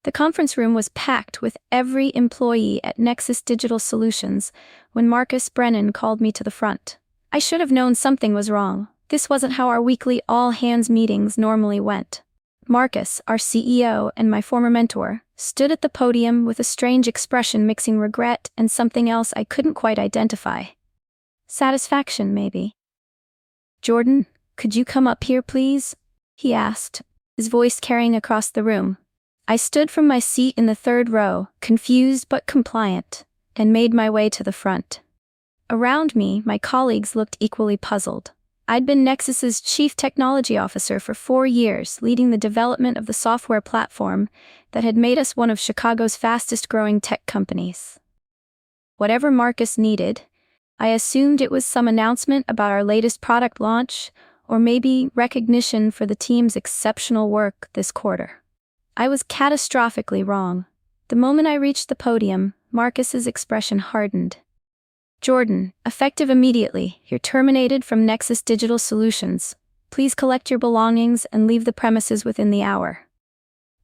The conference room was packed with every employee at Nexus Digital Solutions when Marcus Brennan called me to the front. I should have known something was wrong. This wasn't how our weekly all-hands meetings normally went. Marcus, our CEO and my former mentor, stood at the podium with a strange expression mixing regret and something else I couldn't quite identify. Satisfaction, maybe. "Jordan, could you come up here, please?" he asked, his voice carrying across the room. I stood from my seat in the third row, confused but compliant, and made my way to the front. Around me, my colleagues looked equally puzzled. I'd been Nexus's chief technology officer for 4 years, leading the development of the software platform that had made us one of Chicago's fastest-growing tech companies. Whatever Marcus needed, I assumed it was some announcement about our latest product launch, or maybe recognition for the team's exceptional work this quarter. I was catastrophically wrong. The moment I reached the podium, Marcus's expression hardened. "Jordan, effective immediately, you're terminated from Nexus Digital Solutions. Please collect your belongings and leave the premises within the hour."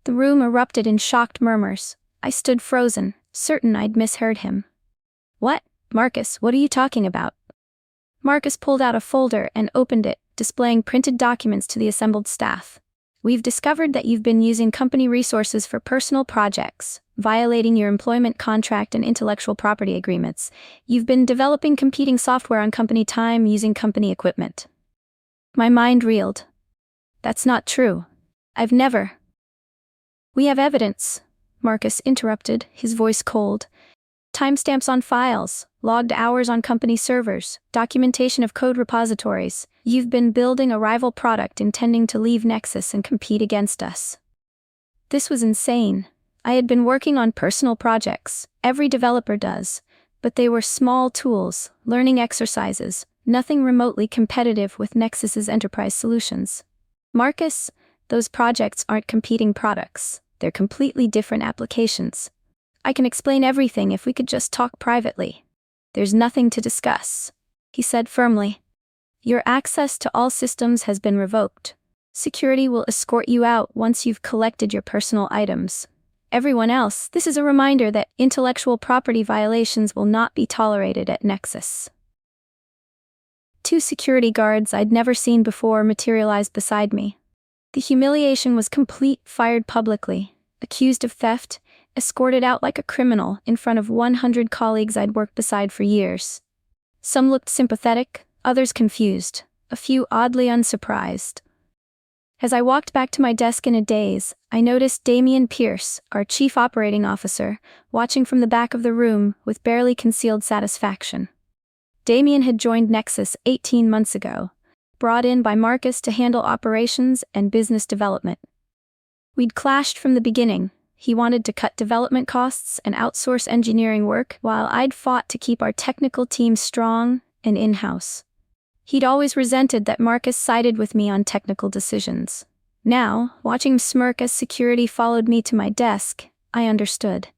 The room erupted in shocked murmurs. I stood frozen, certain I'd misheard him. "What? Marcus, what are you talking about?" Marcus pulled out a folder and opened it, displaying printed documents to the assembled staff. "We've discovered that you've been using company resources for personal projects, violating your employment contract and intellectual property agreements. You've been developing competing software on company time using company equipment." My mind reeled. "That's not true. I've never." "We have evidence," Marcus interrupted, his voice cold. "Timestamps on files, logged hours on company servers, documentation of code repositories. You've been building a rival product intending to leave Nexus and compete against us." This was insane. I had been working on personal projects, every developer does, but they were small tools, learning exercises, nothing remotely competitive with Nexus's enterprise solutions. "Marcus, those projects aren't competing products, they're completely different applications. I can explain everything if we could just talk privately." "There's nothing to discuss," he said firmly. "Your access to all systems has been revoked. Security will escort you out once you've collected your personal items. Everyone else, this is a reminder that intellectual property violations will not be tolerated at Nexus." 2 security guards I'd never seen before materialized beside me. The humiliation was complete, fired publicly, accused of theft, escorted out like a criminal in front of 100 colleagues I'd worked beside for years. Some looked sympathetic, others confused, a few oddly unsurprised. As I walked back to my desk in a daze, I noticed Damian Pierce, our chief operating officer, watching from the back of the room with barely concealed satisfaction. Damian had joined Nexus 18 months ago, brought in by Marcus to handle operations and business development. We'd clashed from the beginning. He wanted to cut development costs and outsource engineering work, while I'd fought to keep our technical team strong and in-house. He'd always resented that Marcus sided with me on technical decisions. Now, watching him smirk as security followed me to my desk, I understood.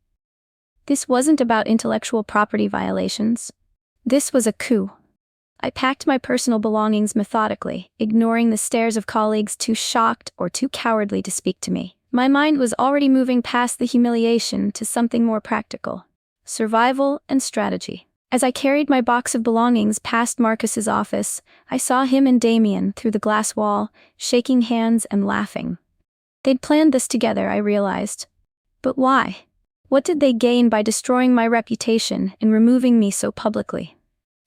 This wasn't about intellectual property violations. This was a coup. I packed my personal belongings methodically, ignoring the stares of colleagues too shocked or too cowardly to speak to me. My mind was already moving past the humiliation to something more practical: survival and strategy. As I carried my box of belongings past Marcus's office, I saw him and Damian through the glass wall, shaking hands and laughing. They'd planned this together, I realized. But why? What did they gain by destroying my reputation and removing me so publicly?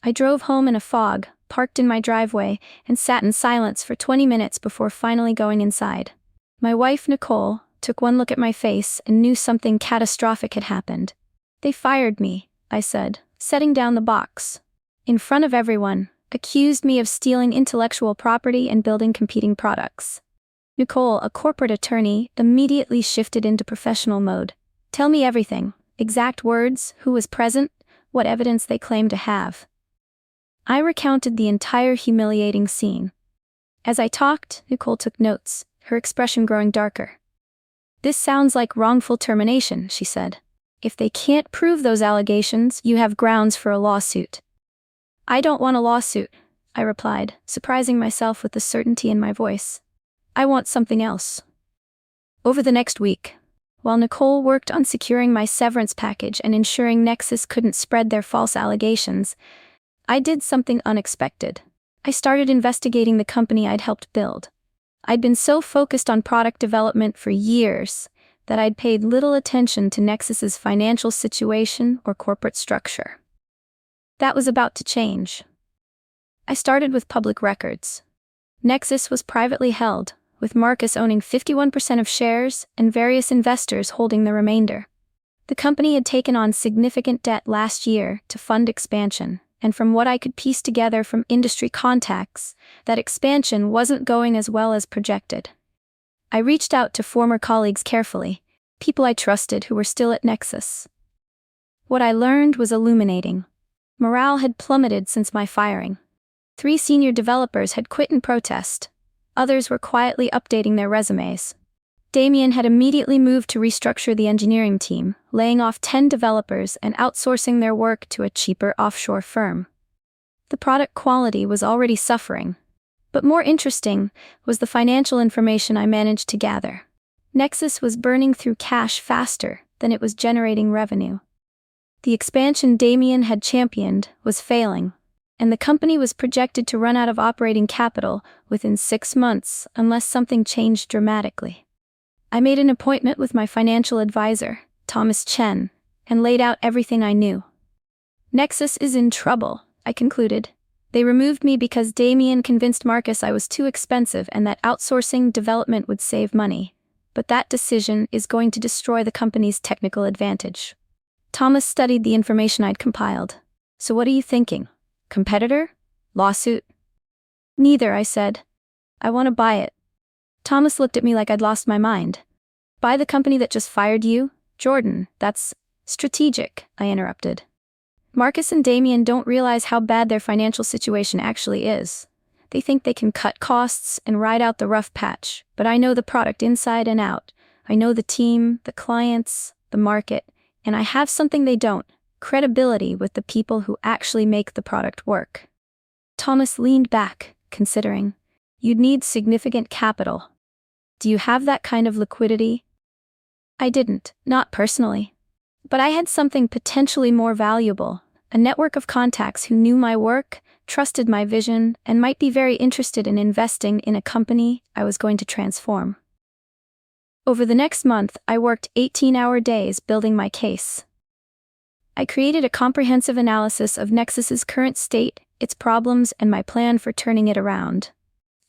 I drove home in a fog, parked in my driveway, and sat in silence for 20 minutes before finally going inside. My wife, Nicole, took one look at my face and knew something catastrophic had happened. "They fired me," I said, setting down the box. "In front of everyone, accused me of stealing intellectual property and building competing products." Nicole, a corporate attorney, immediately shifted into professional mode. "Tell me everything, exact words, who was present, what evidence they claim to have." I recounted the entire humiliating scene. As I talked, Nicole took notes, her expression growing darker. "This sounds like wrongful termination," she said. "If they can't prove those allegations, you have grounds for a lawsuit." "I don't want a lawsuit," I replied, surprising myself with the certainty in my voice. "I want something else." Over the next week, While Nicole worked on securing my severance package and ensuring Nexus couldn't spread their false allegations, I did something unexpected. I started investigating the company I'd helped build. I'd been so focused on product development for years that I'd paid little attention to Nexus's financial situation or corporate structure. That was about to change. I started with public records. Nexus was privately held, with Marcus owning 51% of shares and various investors holding the remainder. The company had taken on significant debt last year to fund expansion, and from what I could piece together from industry contacts, that expansion wasn't going as well as projected. I reached out to former colleagues carefully, people I trusted who were still at Nexus. What I learned was illuminating. Morale had plummeted since my firing. 3 senior developers had quit in protest. Others were quietly updating their resumes. Damien had immediately moved to restructure the engineering team, laying off 10 developers and outsourcing their work to a cheaper offshore firm. The product quality was already suffering. But more interesting was the financial information I managed to gather. Nexus was burning through cash faster than it was generating revenue. The expansion Damien had championed was failing, and the company was projected to run out of operating capital within 6 months unless something changed dramatically. I made an appointment with my financial advisor, Thomas Chen, and laid out everything I knew. Nexus is in trouble, I concluded. They removed me because Damien convinced Marcus I was too expensive and that outsourcing development would save money. But that decision is going to destroy the company's technical advantage. Thomas studied the information I'd compiled. So what are you thinking? Competitor? Lawsuit? Neither, I said. I want to buy it. Thomas looked at me like I'd lost my mind. Buy the company that just fired you? Jordan, that's strategic, I interrupted. Marcus and Damien don't realize how bad their financial situation actually is. They think they can cut costs and ride out the rough patch, but I know the product inside and out. I know the team, the clients, the market, and I have something they don't. Credibility with the people who actually make the product work. Thomas leaned back, considering. You'd need significant capital. Do you have that kind of liquidity? I didn't, not personally. But I had something potentially more valuable, a network of contacts who knew my work, trusted my vision, and might be very interested in investing in a company I was going to transform. Over the next month, I worked 18-hour days building my case. I created a comprehensive analysis of Nexus's current state, its problems, and my plan for turning it around.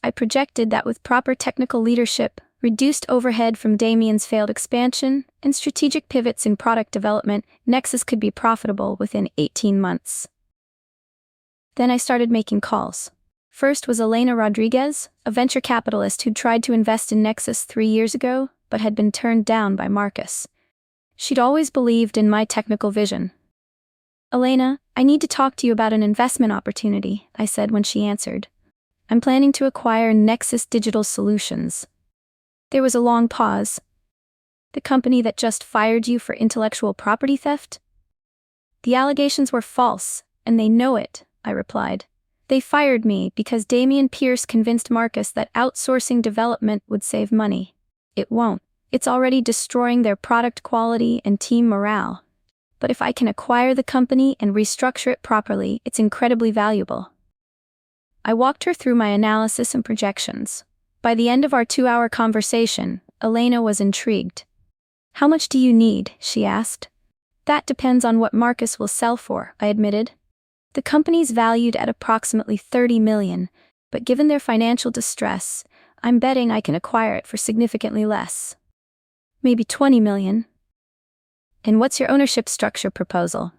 I projected that with proper technical leadership, reduced overhead from Damien's failed expansion, and strategic pivots in product development, Nexus could be profitable within 18 months. Then I started making calls. First was Elena Rodriguez, a venture capitalist who'd tried to invest in Nexus 3 years ago, but had been turned down by Marcus. She'd always believed in my technical vision. Elena, I need to talk to you about an investment opportunity, I said when she answered. I'm planning to acquire Nexus Digital Solutions. There was a long pause. The company that just fired you for intellectual property theft? The allegations were false, and they know it, I replied. They fired me because Damien Pierce convinced Marcus that outsourcing development would save money. It won't. It's already destroying their product quality and team morale. But if I can acquire the company and restructure it properly, it's incredibly valuable. I walked her through my analysis and projections. By the end of our 2-hour conversation, Elena was intrigued. How much do you need? She asked. That depends on what Marcus will sell for, I admitted. The company's valued at approximately $30 million, but given their financial distress, I'm betting I can acquire it for significantly less. Maybe $20 million. And what's your ownership structure proposal?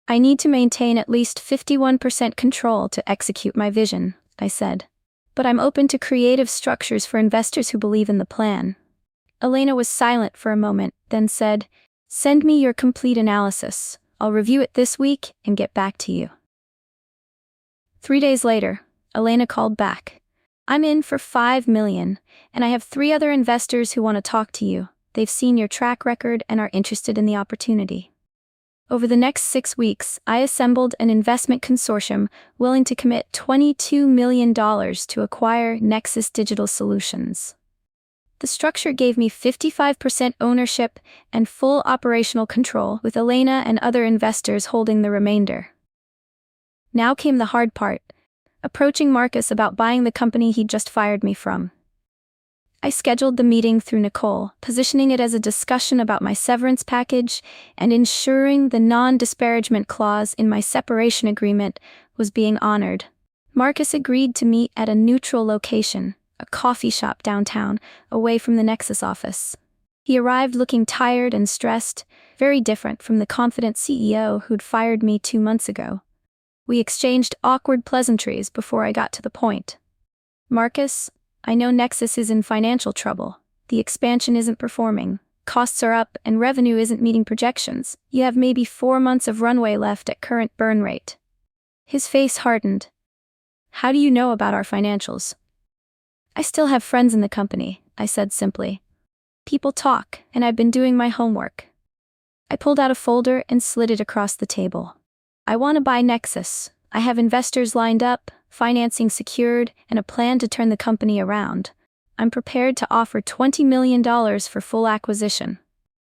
I need to maintain at least 51% control to execute my vision, I said. But I'm open to creative structures for investors who believe in the plan. Elena was silent for a moment, then said, Send me your complete analysis. I'll review it this week and get back to you. 3 days later, Elena called back. I'm in for $5 million, and I have 3 other investors who want to talk to you. They've seen your track record and are interested in the opportunity. Over the next 6 weeks, I assembled an investment consortium willing to commit $22 million to acquire Nexus Digital Solutions. The structure gave me 55% ownership and full operational control, with Elena and other investors holding the remainder. Now came the hard part, approaching Marcus about buying the company he'd just fired me from. I scheduled the meeting through Nicole, positioning it as a discussion about my severance package and ensuring the non-disparagement clause in my separation agreement was being honored. Marcus agreed to meet at a neutral location, a coffee shop downtown, away from the Nexus office. He arrived looking tired and stressed, very different from the confident CEO who'd fired me 2 months ago. We exchanged awkward pleasantries before I got to the point. "Marcus, I know Nexus is in financial trouble. The expansion isn't performing. Costs are up and revenue isn't meeting projections. You have maybe 4 months of runway left at current burn rate." His face hardened. "How do you know about our financials?" "I still have friends in the company," I said simply. "People talk, and I've been doing my homework." I pulled out a folder and slid it across the table. "I want to buy Nexus. I have investors lined up, financing secured, and a plan to turn the company around. I'm prepared to offer $20 million for full acquisition."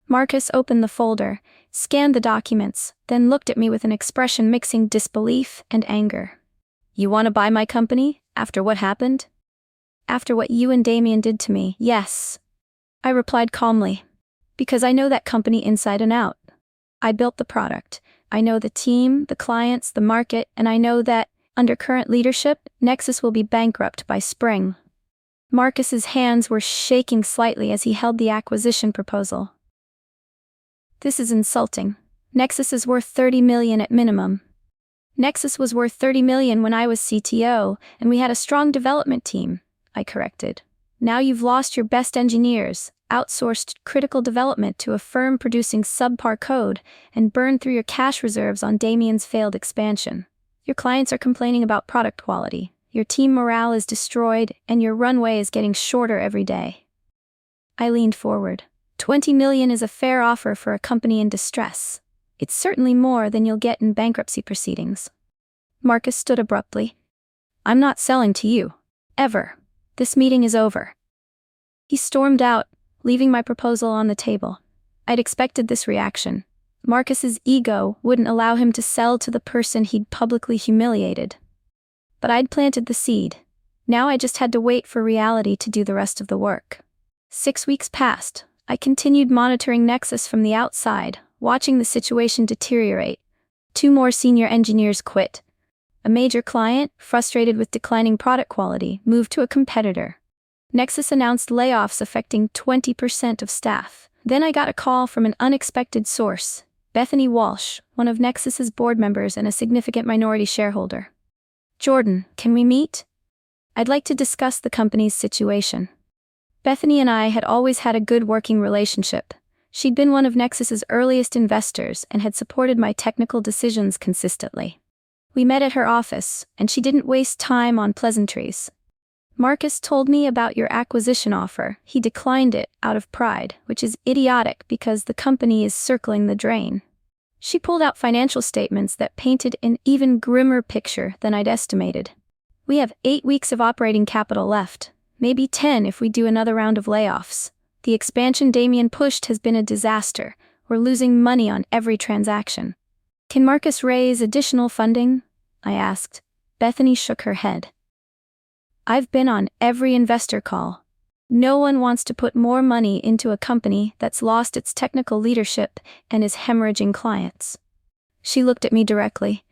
Marcus opened the folder, scanned the documents, then looked at me with an expression mixing disbelief and anger. "You want to buy my company, after what happened?" "After what you and Damien did to me, yes," I replied calmly. "Because I know that company inside and out. I built the product. I know the team, the clients, the market, and I know that, under current leadership, Nexus will be bankrupt by spring." Marcus's hands were shaking slightly as he held the acquisition proposal. "This is insulting. Nexus is worth $30 million at minimum." "Nexus was worth $30 million when I was CTO, and we had a strong development team," I corrected. "Now you've lost your best engineers, outsourced critical development to a firm producing subpar code, and burned through your cash reserves on Damien's failed expansion. Your clients are complaining about product quality, your team morale is destroyed, and your runway is getting shorter every day." I leaned forward. $20 million is a fair offer for a company in distress. It's certainly more than you'll get in bankruptcy proceedings. Marcus stood abruptly. "I'm not selling to you. Ever. This meeting is over." He stormed out, leaving my proposal on the table. I'd expected this reaction. Marcus's ego wouldn't allow him to sell to the person he'd publicly humiliated. But I'd planted the seed. Now I just had to wait for reality to do the rest of the work. 6 weeks passed. I continued monitoring Nexus from the outside, watching the situation deteriorate. 2 more senior engineers quit. A major client, frustrated with declining product quality, moved to a competitor. Nexus announced layoffs affecting 20% of staff. Then I got a call from an unexpected source, Bethany Walsh, one of Nexus's board members and a significant minority shareholder. "Jordan, can we meet? I'd like to discuss the company's situation." Bethany and I had always had a good working relationship. She'd been one of Nexus's earliest investors and had supported my technical decisions consistently. We met at her office, and she didn't waste time on pleasantries. "Marcus told me about your acquisition offer. He declined it out of pride, which is idiotic because the company is circling the drain." She pulled out financial statements that painted an even grimmer picture than I'd estimated. "We have 8 weeks of operating capital left, maybe 10 if we do another round of layoffs. The expansion Damien pushed has been a disaster. We're losing money on every transaction." "Can Marcus raise additional funding?" I asked. Bethany shook her head. "I've been on every investor call. No one wants to put more money into a company that's lost its technical leadership and is hemorrhaging clients." She looked at me directly.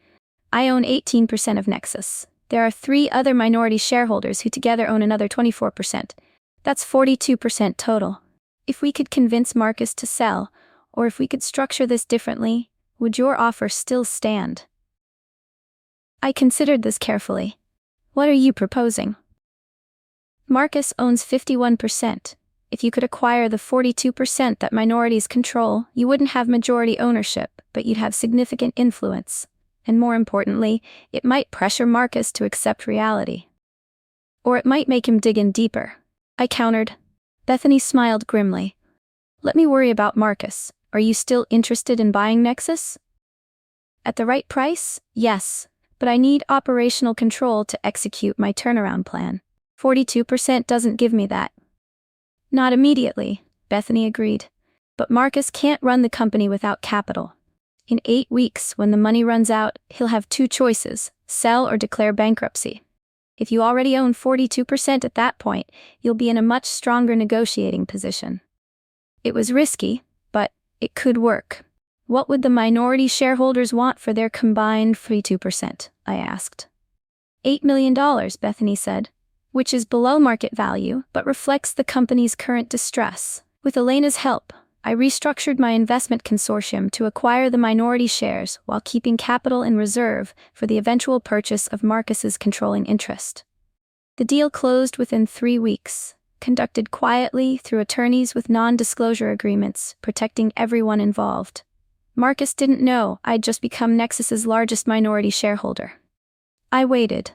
"I own 18% of Nexus. There are 3 other minority shareholders who together own another 24%. That's 42% total. If we could convince Marcus to sell, or if we could structure this differently, would your offer still stand?" I considered this carefully. "What are you proposing?" "Marcus owns 51%. If you could acquire the 42% that minorities control, you wouldn't have majority ownership, but you'd have significant influence. And more importantly, it might pressure Marcus to accept reality. Or it might make him dig in deeper," I countered. Bethany smiled grimly. "Let me worry about Marcus. Are you still interested in buying Nexus?" "At the right price, yes, but I need operational control to execute my turnaround plan. 42% doesn't give me that." Not immediately, Bethany agreed. But Marcus can't run the company without capital. In 8 weeks, when the money runs out, he'll have 2 choices: sell or declare bankruptcy. If you already own 42% at that point, you'll be in a much stronger negotiating position. It was risky, but it could work. What would the minority shareholders want for their combined 42%? I asked. $8 million, Bethany said, which is below market value, but reflects the company's current distress. With Elena's help, I restructured my investment consortium to acquire the minority shares while keeping capital in reserve for the eventual purchase of Marcus's controlling interest. The deal closed within 3 weeks, conducted quietly through attorneys with non-disclosure agreements protecting everyone involved. Marcus didn't know I'd just become Nexus's largest minority shareholder. I waited.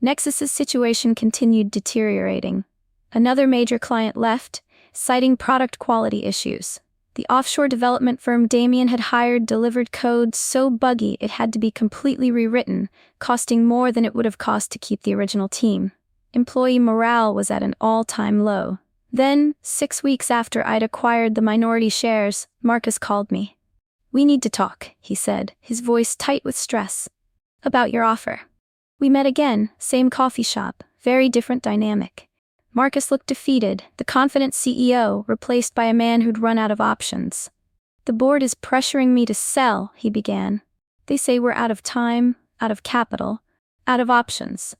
Nexus's situation continued deteriorating. Another major client left, citing product quality issues. The offshore development firm Damien had hired delivered code so buggy it had to be completely rewritten, costing more than it would have cost to keep the original team. Employee morale was at an all-time low. Then, 6 weeks after I'd acquired the minority shares, Marcus called me. "We need to talk," he said, his voice tight with stress. "About your offer." We met again, same coffee shop, very different dynamic. Marcus looked defeated, the confident CEO replaced by a man who'd run out of options. "The board is pressuring me to sell," he began. "They say we're out of time, out of capital, out of options."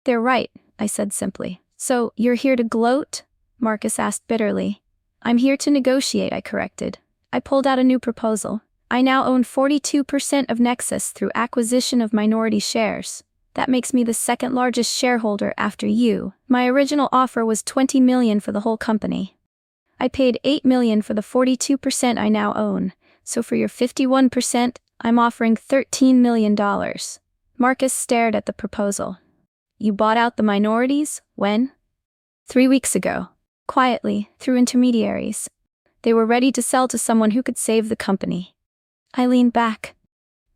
"They're right," I said simply. "So, you're here to gloat?" Marcus asked bitterly. "I'm here to negotiate," I corrected. I pulled out a new proposal. I now own 42% of Nexus through acquisition of minority shares. That makes me the second largest shareholder after you. My original offer was $20 million for the whole company. I paid $8 million for the 42% I now own, so for your 51%, I'm offering $13 million. Marcus stared at the proposal. "You bought out the minorities? When?" 3 weeks ago. Quietly, through intermediaries. They were ready to sell to someone who could save the company. I leaned back.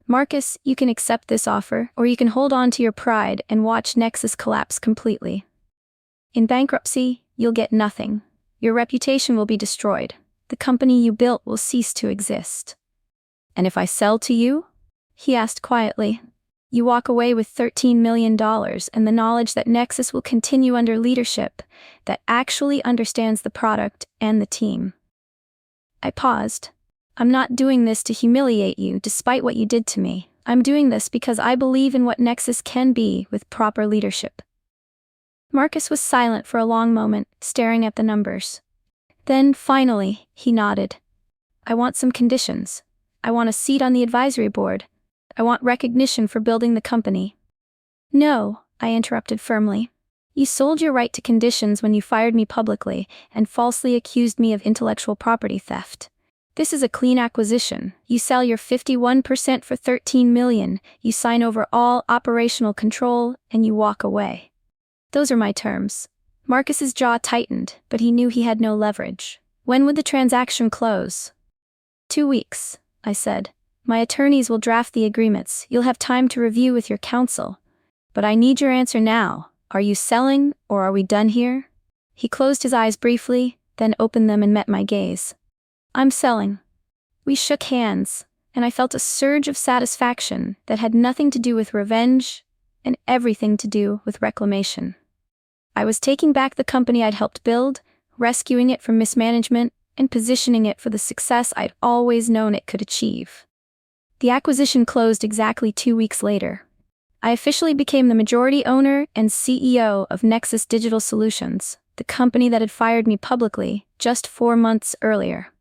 "Marcus, you can accept this offer, or you can hold on to your pride and watch Nexus collapse completely. In bankruptcy, you'll get nothing. Your reputation will be destroyed. The company you built will cease to exist." "And if I sell to you?" he asked quietly. "You walk away with $13 million and the knowledge that Nexus will continue under leadership that actually understands the product and the team." I paused. "I'm not doing this to humiliate you despite what you did to me. I'm doing this because I believe in what Nexus can be with proper leadership." Marcus was silent for a long moment, staring at the numbers. Then, finally, he nodded. "I want some conditions. I want a seat on the advisory board. I want recognition for building the company." "No," I interrupted firmly. "You sold your right to conditions when you fired me publicly and falsely accused me of intellectual property theft. This is a clean acquisition. You sell your 51% for $13 million, you sign over all operational control, and you walk away. Those are my terms." Marcus's jaw tightened, but he knew he had no leverage. "When would the transaction close?" 2 weeks, I said. "My attorneys will draft the agreements. You'll have time to review with your counsel. But I need your answer now. Are you selling, or are we done here?" He closed his eyes briefly, then opened them and met my gaze. "I'm selling." We shook hands, and I felt a surge of satisfaction that had nothing to do with revenge and everything to do with reclamation. I was taking back the company I'd helped build, rescuing it from mismanagement, and positioning it for the success I'd always known it could achieve. The acquisition closed exactly 2 weeks later. I officially became the majority owner and CEO of Nexus Digital Solutions, the company that had fired me publicly just 4 months earlier.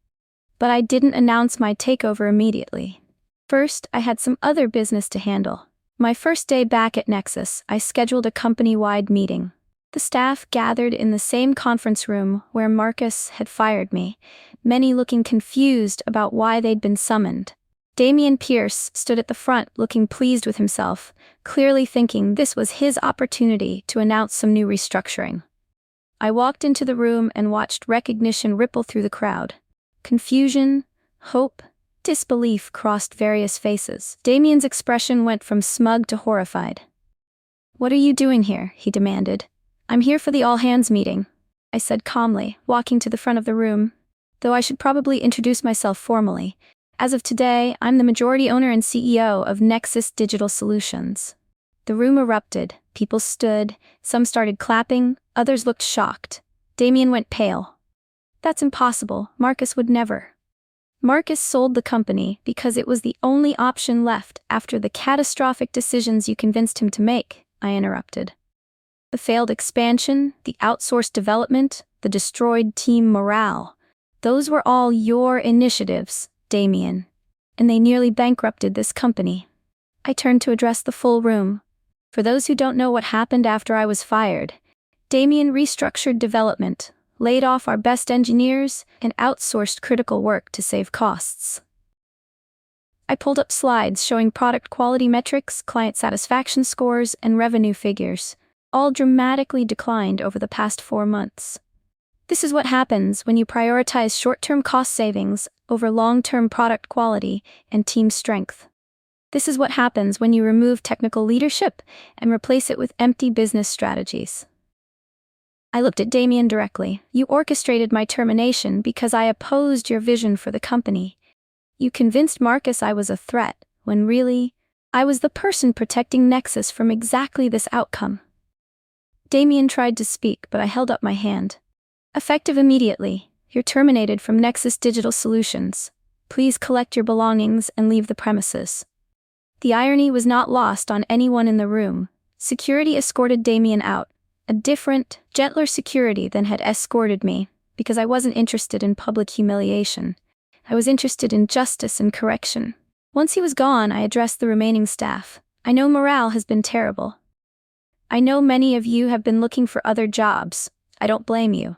But I didn't announce my takeover immediately. First, I had some other business to handle. My first day back at Nexus, I scheduled a company-wide meeting. The staff gathered in the same conference room where Marcus had fired me, many looking confused about why they'd been summoned. Damian Pierce stood at the front looking pleased with himself, clearly thinking this was his opportunity to announce some new restructuring. I walked into the room and watched recognition ripple through the crowd. Confusion, hope, disbelief crossed various faces. Damien's expression went from smug to horrified. "What are you doing here?" he demanded. "I'm here for the all-hands meeting." I said calmly, walking to the front of the room. Though I should probably introduce myself formally. As of today, I'm the majority owner and CEO of Nexus Digital Solutions. The room erupted. People stood. Some started clapping. Others looked shocked. Damien went pale. That's impossible. Marcus would never. Marcus sold the company because it was the only option left after the catastrophic decisions you convinced him to make, I interrupted. The failed expansion, the outsourced development, the destroyed team morale. Those were all your initiatives, Damien. And they nearly bankrupted this company. I turned to address the full room. For those who don't know what happened after I was fired, Damien restructured development, laid off our best engineers, and outsourced critical work to save costs. I pulled up slides showing product quality metrics, client satisfaction scores, and revenue figures, all dramatically declined over the past 4 months. This is what happens when you prioritize short-term cost savings over long-term product quality and team strength. This is what happens when you remove technical leadership and replace it with empty business strategies. I looked at Damien directly. You orchestrated my termination because I opposed your vision for the company. You convinced Marcus I was a threat, when really, I was the person protecting Nexus from exactly this outcome. Damien tried to speak, but I held up my hand. Effective immediately, you're terminated from Nexus Digital Solutions. Please collect your belongings and leave the premises. The irony was not lost on anyone in the room. Security escorted Damien out. A different, gentler security than had escorted me, because I wasn't interested in public humiliation. I was interested in justice and correction. Once he was gone, I addressed the remaining staff. I know morale has been terrible. I know many of you have been looking for other jobs. I don't blame you.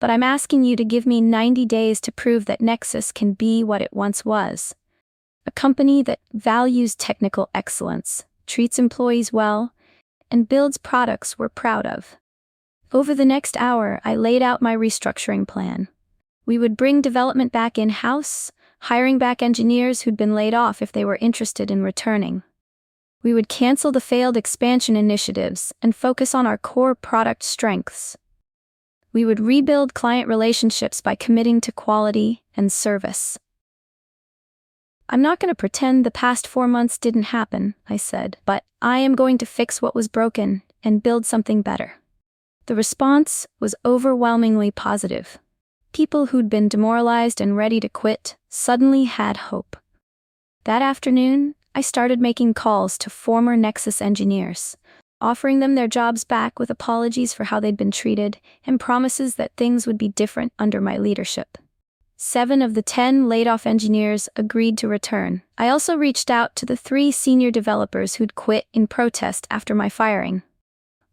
But I'm asking you to give me 90 days to prove that Nexus can be what it once was. A company that values technical excellence, treats employees well, and builds products we're proud of. Over the next hour, I laid out my restructuring plan. We would bring development back in-house, hiring back engineers who'd been laid off if they were interested in returning. We would cancel the failed expansion initiatives and focus on our core product strengths. We would rebuild client relationships by committing to quality and service. I'm not going to pretend the past 4 months didn't happen, I said, but I am going to fix what was broken and build something better. The response was overwhelmingly positive. People who'd been demoralized and ready to quit suddenly had hope. That afternoon, I started making calls to former Nexus engineers, offering them their jobs back with apologies for how they'd been treated and promises that things would be different under my leadership. 7 of the 10 laid-off engineers agreed to return. I also reached out to the 3 senior developers who'd quit in protest after my firing.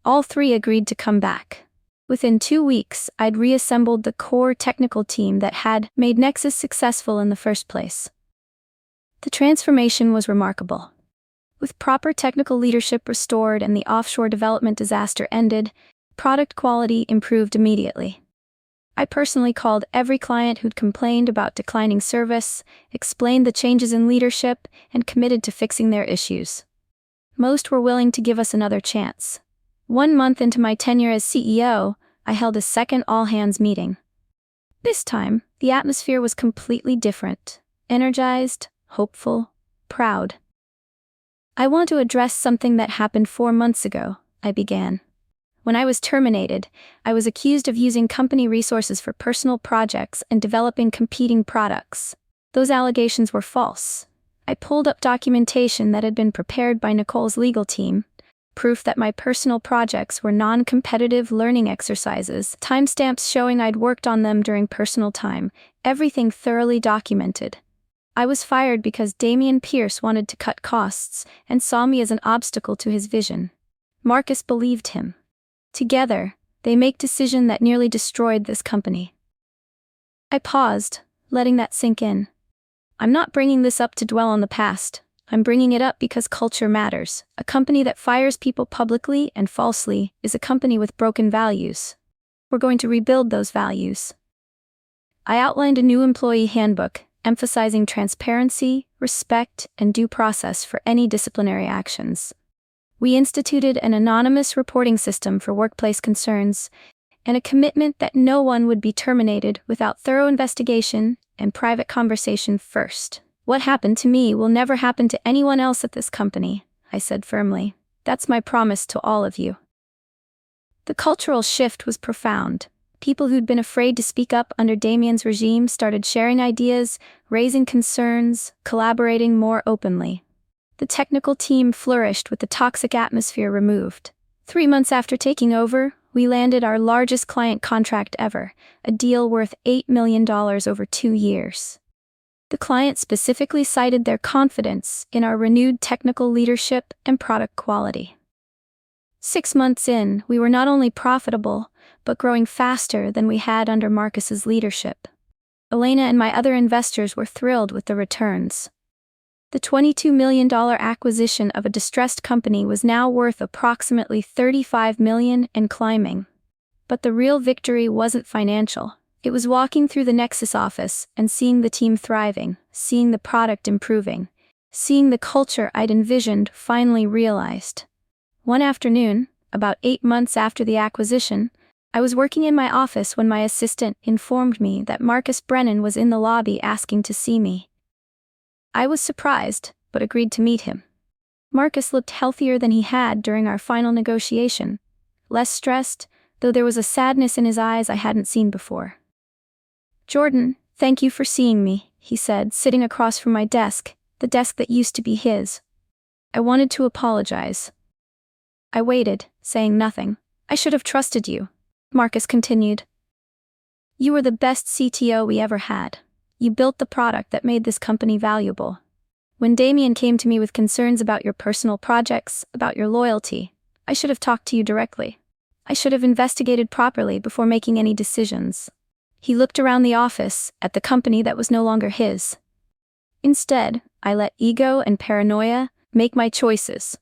All 3 agreed to come back. Within 2 weeks, I'd reassembled the core technical team that had made Nexus successful in the first place. The transformation was remarkable. With proper technical leadership restored and the offshore development disaster ended, product quality improved immediately. I personally called every client who'd complained about declining service, explained the changes in leadership, and committed to fixing their issues. Most were willing to give us another chance. 1 month into my tenure as CEO, I held a second all-hands meeting. This time, the atmosphere was completely different. Energized, hopeful, proud. I want to address something that happened 4 months ago, I began. When I was terminated, I was accused of using company resources for personal projects and developing competing products. Those allegations were false. I pulled up documentation that had been prepared by Nicole's legal team, proof that my personal projects were non-competitive learning exercises, timestamps showing I'd worked on them during personal time, everything thoroughly documented. I was fired because Damien Pierce wanted to cut costs and saw me as an obstacle to his vision. Marcus believed him. Together, they make decision that nearly destroyed this company. I paused, letting that sink in. I'm not bringing this up to dwell on the past. I'm bringing it up because culture matters. A company that fires people publicly and falsely is a company with broken values. We're going to rebuild those values. I outlined a new employee handbook, emphasizing transparency, respect, and due process for any disciplinary actions. We instituted an anonymous reporting system for workplace concerns, and a commitment that no one would be terminated without thorough investigation and private conversation first. What happened to me will never happen to anyone else at this company, I said firmly. That's my promise to all of you. The cultural shift was profound. People who'd been afraid to speak up under Damien's regime started sharing ideas, raising concerns, collaborating more openly. The technical team flourished with the toxic atmosphere removed. 3 months after taking over, we landed our largest client contract ever, a deal worth $8 million over 2 years. The client specifically cited their confidence in our renewed technical leadership and product quality. 6 months in, we were not only profitable, but growing faster than we had under Marcus's leadership. Elena and my other investors were thrilled with the returns. The $22 million acquisition of a distressed company was now worth approximately $35 million and climbing. But the real victory wasn't financial. It was walking through the Nexus office and seeing the team thriving, seeing the product improving, seeing the culture I'd envisioned finally realized. One afternoon, about 8 months after the acquisition, I was working in my office when my assistant informed me that Marcus Brennan was in the lobby asking to see me. I was surprised, but agreed to meet him. Marcus looked healthier than he had during our final negotiation, less stressed, though there was a sadness in his eyes I hadn't seen before. "Jordan, thank you for seeing me," he said, sitting across from my desk, the desk that used to be his. I wanted to apologize. I waited, saying nothing. "I should have trusted you," Marcus continued. "You were the best CTO we ever had. You built the product that made this company valuable. When Damien came to me with concerns about your personal projects, about your loyalty, I should have talked to you directly. I should have investigated properly before making any decisions." He looked around the office, at the company that was no longer his. "Instead, I let ego and paranoia make my choices.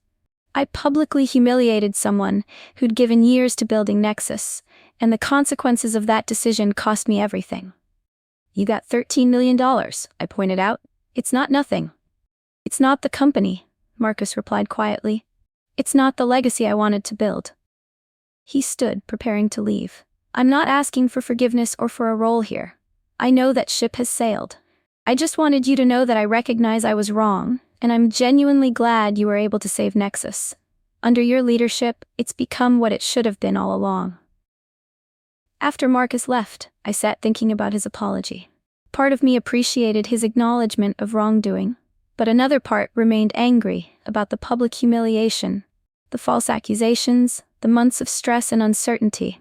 I publicly humiliated someone who'd given years to building Nexus, and the consequences of that decision cost me everything." "You got $13 million, I pointed out. "It's not nothing." "It's not the company," Marcus replied quietly. "It's not the legacy I wanted to build." He stood, preparing to leave. "I'm not asking for forgiveness or for a role here. I know that ship has sailed. I just wanted you to know that I recognize I was wrong, and I'm genuinely glad you were able to save Nexus. Under your leadership, it's become what it should have been all along." After Marcus left, I sat thinking about his apology. Part of me appreciated his acknowledgement of wrongdoing, but another part remained angry about the public humiliation, the false accusations, the months of stress and uncertainty.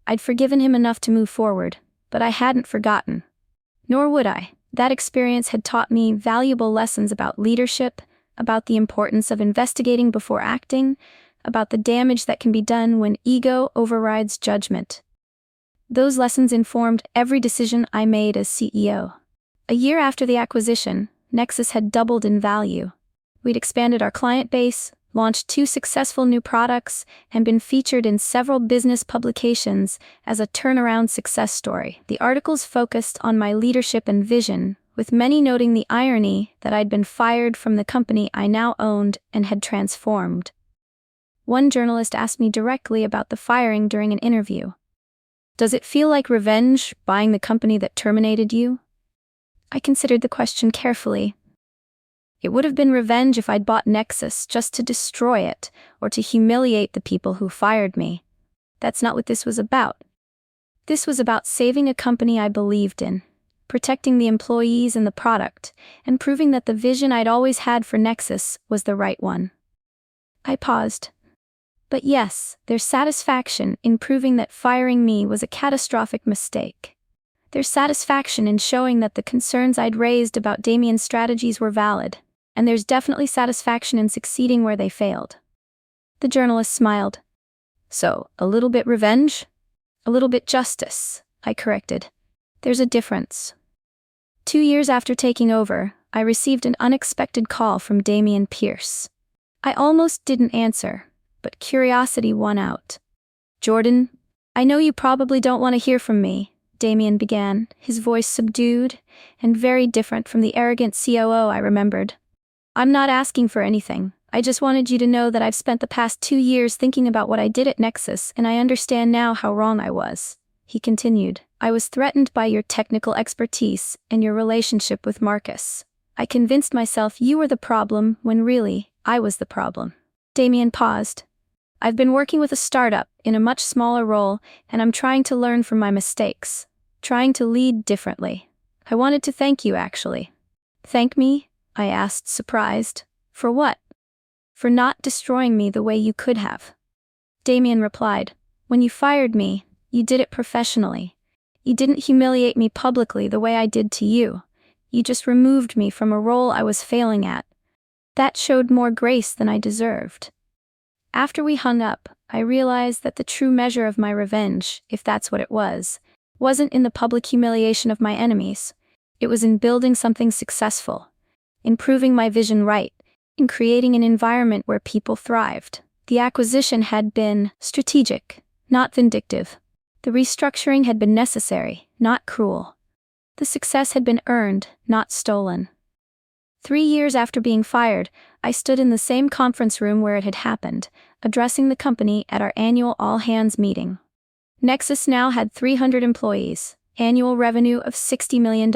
I'd forgiven him enough to move forward, but I hadn't forgotten. Nor would I. That experience had taught me valuable lessons about leadership, about the importance of investigating before acting, about the damage that can be done when ego overrides judgment. Those lessons informed every decision I made as CEO. A year after the acquisition, Nexus had doubled in value. We'd expanded our client base, launched 2 successful new products, and been featured in several business publications as a turnaround success story. The articles focused on my leadership and vision, with many noting the irony that I'd been fired from the company I now owned and had transformed. One journalist asked me directly about the firing during an interview. "Does it feel like revenge, buying the company that terminated you?" I considered the question carefully. It would have been revenge if I'd bought Nexus just to destroy it, or to humiliate the people who fired me. That's not what this was about. This was about saving a company I believed in, protecting the employees and the product, and proving that the vision I'd always had for Nexus was the right one. I paused. But yes, there's satisfaction in proving that firing me was a catastrophic mistake. There's satisfaction in showing that the concerns I'd raised about Damien's strategies were valid. And there's definitely satisfaction in succeeding where they failed. The journalist smiled. "So, a little bit revenge? A little bit justice," I corrected. "There's a difference." 2 years after taking over, I received an unexpected call from Damien Pierce. I almost didn't answer, but curiosity won out. "Jordan, I know you probably don't want to hear from me," Damien began, his voice subdued and very different from the arrogant COO I remembered. "I'm not asking for anything. I just wanted you to know that I've spent the past 2 years thinking about what I did at Nexus, and I understand now how wrong I was. He continued. I was threatened by your technical expertise and your relationship with Marcus. I convinced myself you were the problem when really, I was the problem. Damien paused. I've been working with a startup in a much smaller role, and I'm trying to learn from my mistakes. Trying to lead differently. I wanted to thank you, actually. Thank me? I asked, surprised. For what? For not destroying me the way you could have. Damien replied. When you fired me, you did it professionally. You didn't humiliate me publicly the way I did to you. You just removed me from a role I was failing at. That showed more grace than I deserved. After we hung up, I realized that the true measure of my revenge, if that's what it was, wasn't in the public humiliation of my enemies. It was in building something successful, in proving my vision right, in creating an environment where people thrived. The acquisition had been strategic, not vindictive. The restructuring had been necessary, not cruel. The success had been earned, not stolen. 3 years after being fired, I stood in the same conference room where it had happened, addressing the company at our annual all-hands meeting. Nexus now had 300 employees, annual revenue of $60 million,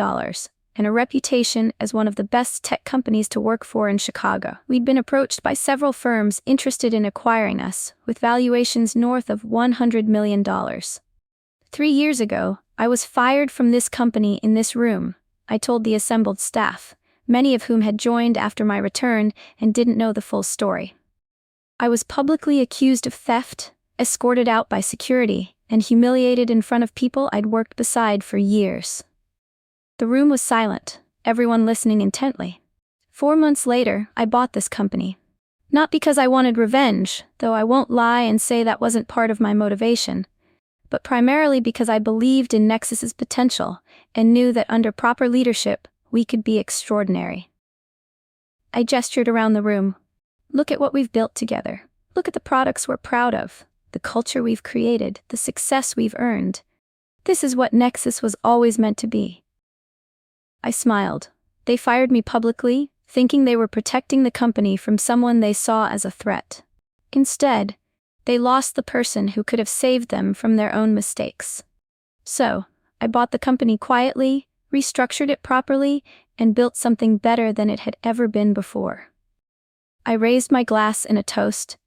and a reputation as one of the best tech companies to work for in Chicago. We'd been approached by several firms interested in acquiring us, with valuations north of $100 million. 3 years ago, I was fired from this company in this room, I told the assembled staff, many of whom had joined after my return and didn't know the full story. I was publicly accused of theft, escorted out by security, and humiliated in front of people I'd worked beside for years. The room was silent, everyone listening intently. 4 months later, I bought this company. Not because I wanted revenge, though I won't lie and say that wasn't part of my motivation, but primarily because I believed in Nexus's potential and knew that under proper leadership, we could be extraordinary. I gestured around the room. Look at what we've built together. Look at the products we're proud of, the culture we've created, the success we've earned. This is what Nexus was always meant to be. I smiled. They fired me publicly, thinking they were protecting the company from someone they saw as a threat. Instead, they lost the person who could have saved them from their own mistakes. So, I bought the company quietly, restructured it properly, and built something better than it had ever been before. I raised my glass in a toast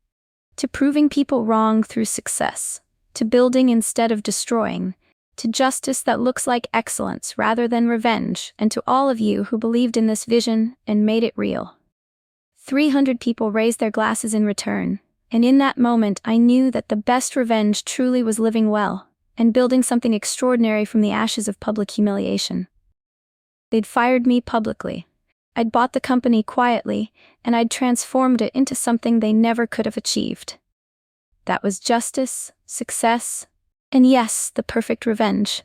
to proving people wrong through success, to building instead of destroying, to justice that looks like excellence rather than revenge, and to all of you who believed in this vision and made it real. 300 people raised their glasses in return, and in that moment I knew that the best revenge truly was living well, and building something extraordinary from the ashes of public humiliation. They'd fired me publicly. I'd bought the company quietly, and I'd transformed it into something they never could have achieved. That was justice, success, and yes, the perfect revenge.